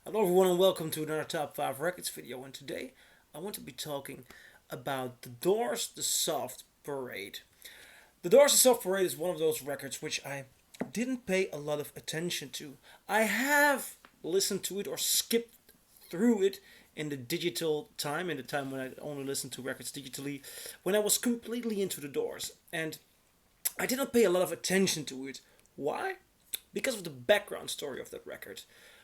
Hello everyone and welcome to another Top 5 Records video, and today I want to be talking about The Doors' The Soft Parade. The Doors' The Soft Parade is one of those records which I didn't pay a lot of attention to. I have listened to it or skipped through it in the digital time, in the time when I only listened to records digitally, when I was completely into The Doors. And I did not pay a lot of attention to it. Why? Because of the background story of that record.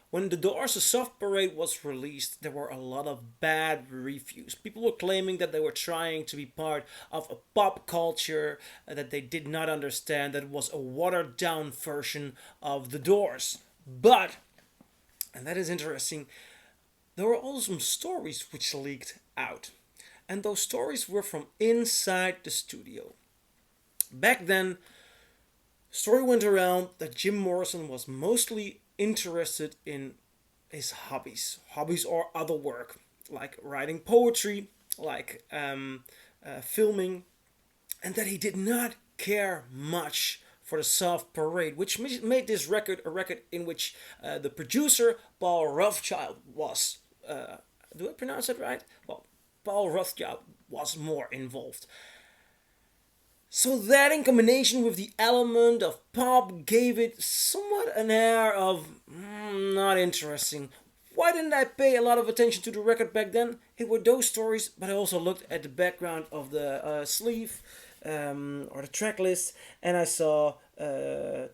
When The Doors' A Soft Parade was released, there were a lot of bad reviews. People were claiming that they were trying to be part of a pop culture that they did not understand, that it was a watered down version of The Doors. But, and that is interesting, there were also some stories which leaked out. And those stories were from inside the studio. Back then, story went around that Jim Morrison was mostly interested in his hobbies or other work, like writing poetry, like filming, and that he did not care much for the Soft Parade, which made this record a record in which the producer Paul Rothchild was. Do I pronounce that right? Well, Paul Rothchild was more involved. So that in combination with the element of pop gave it somewhat an air of not interesting. Why didn't I pay a lot of attention to the record back then? It were those stories, but I also looked at the background of the sleeve or the track list, and I saw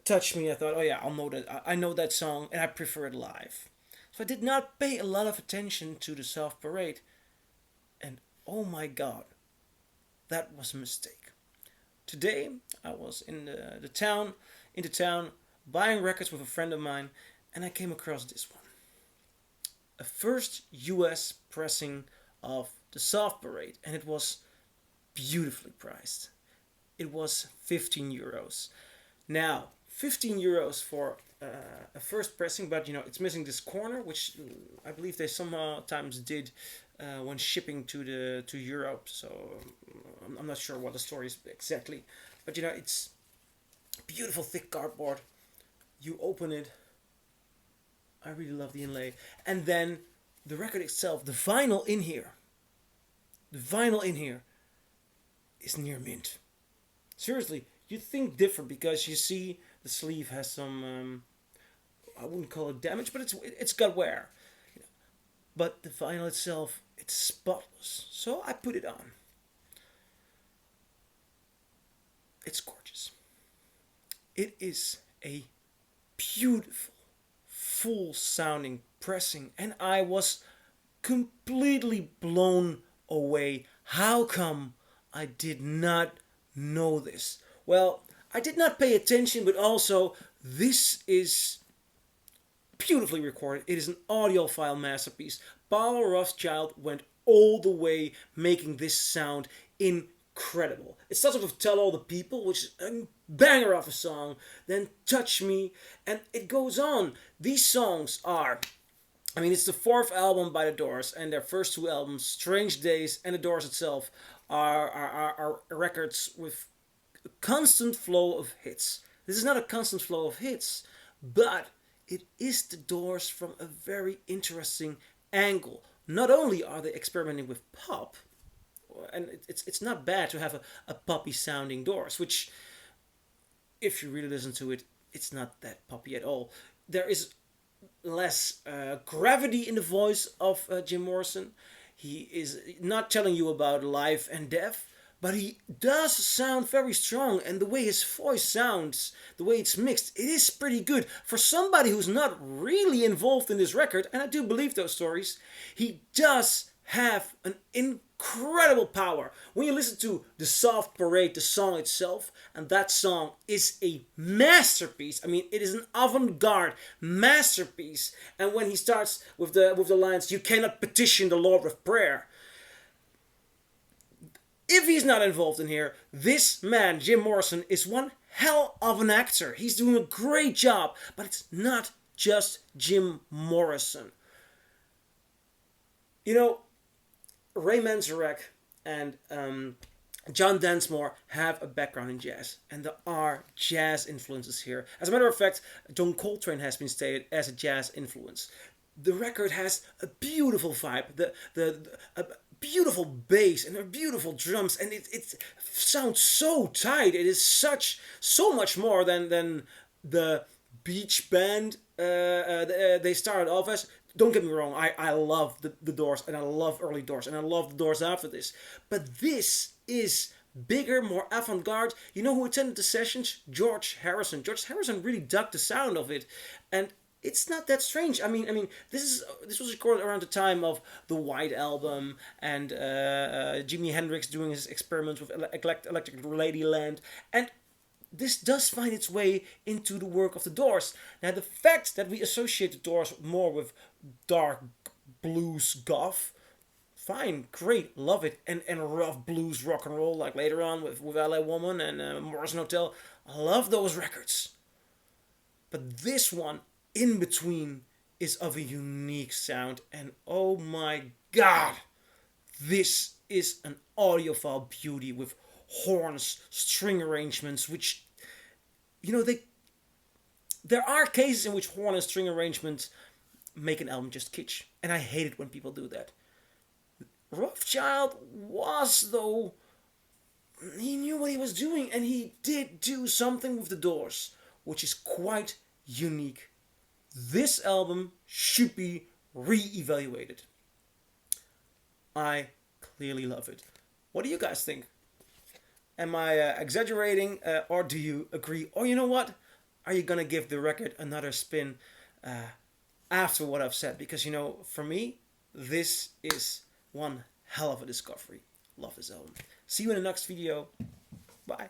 "Touch Me." I thought, oh yeah, I'll know that. I know that song, and I prefer it live. So I did not pay a lot of attention to the Soft Parade, and oh my God, that was a mistake. Today I was in the town, buying records with a friend of mine, and I came across this one. A first US pressing of the Soft Parade, and it was beautifully priced. It was 15 euros. Now, 15 euros for a first pressing, but it's missing this corner, which I believe they sometimes did when shipping to Europe. So I'm not sure what the story is exactly, but it's beautiful thick cardboard. You open it. I really love the inlay, and then the record itself, the vinyl in here is near mint. Seriously, you'd think different because you see the sleeve has some I wouldn't call it damage, but it's got wear. But the vinyl itself, it's spotless. So I put it on. It's gorgeous. It is a beautiful, full sounding pressing, and I was completely blown away. How come I did not know this? Well, I did not pay attention, but also this is beautifully recorded. It is an audiophile masterpiece. Paul Rothchild went all the way making this sound incredible. It starts off with Tell All the People, which is a banger of a song, then Touch Me, and it goes on. These songs are, it's the fourth album by The Doors, and their first two albums, Strange Days and The Doors itself, are records with a constant flow of hits. This is not a constant flow of hits, but it is The Doors from a very interesting angle. Not only are they experimenting with pop, and it's not bad to have a poppy sounding Doors, which, if you really listen to it, it's not that poppy at all. There is less gravity in the voice of Jim Morrison. He is not telling you about life and death, but he does sound very strong, and the way his voice sounds, the way it's mixed, it is pretty good. For somebody who's not really involved in this record, and I do believe those stories, he does have an incredible power. When you listen to The Soft Parade, the song itself, and that song is a masterpiece. It is an avant-garde masterpiece. And when he starts with the lines, "You cannot petition the Lord with prayer," if he's not involved in here, this man, Jim Morrison, is one hell of an actor. He's doing a great job, but it's not just Jim Morrison. Ray Manzarek and John Densmore have a background in jazz, and there are jazz influences here. As a matter of fact, John Coltrane has been stated as a jazz influence. the record has a beautiful vibe, a beautiful bass and a beautiful drums, and it sounds so tight. It is so much more than the beach band they started off as. Don't get me wrong, I love the Doors, and I love early Doors, and I love the Doors after this. But this is bigger, more avant-garde. You know who attended the sessions? George Harrison. George Harrison really dug the sound of it, and it's not that strange. This was recorded around the time of the White Album and Jimi Hendrix doing his experiments with Electric Ladyland, and this does find its way into the work of the Doors. Now, the fact that we associate the Doors more with dark blues goth, fine, great, love it, and rough blues rock and roll like later on with LA Woman and Morrison Hotel. I love those records. But this one, in between, is of a unique sound, and oh my god, this is an audiophile beauty with horns, string arrangements, which, you know, there are cases in which horn and string arrangements make an album just kitsch, and I hate it when people do that. Rothschild was, though, he knew what he was doing, and he did do something with the Doors, which is quite unique. This album should be re-evaluated. I clearly love it. What do you guys think? Am I exaggerating, or do you agree? Or you know what? Are you gonna give the record another spin after what I've said? Because, you know, for me, this is one hell of a discovery. Love this album. See you in the next video. Bye.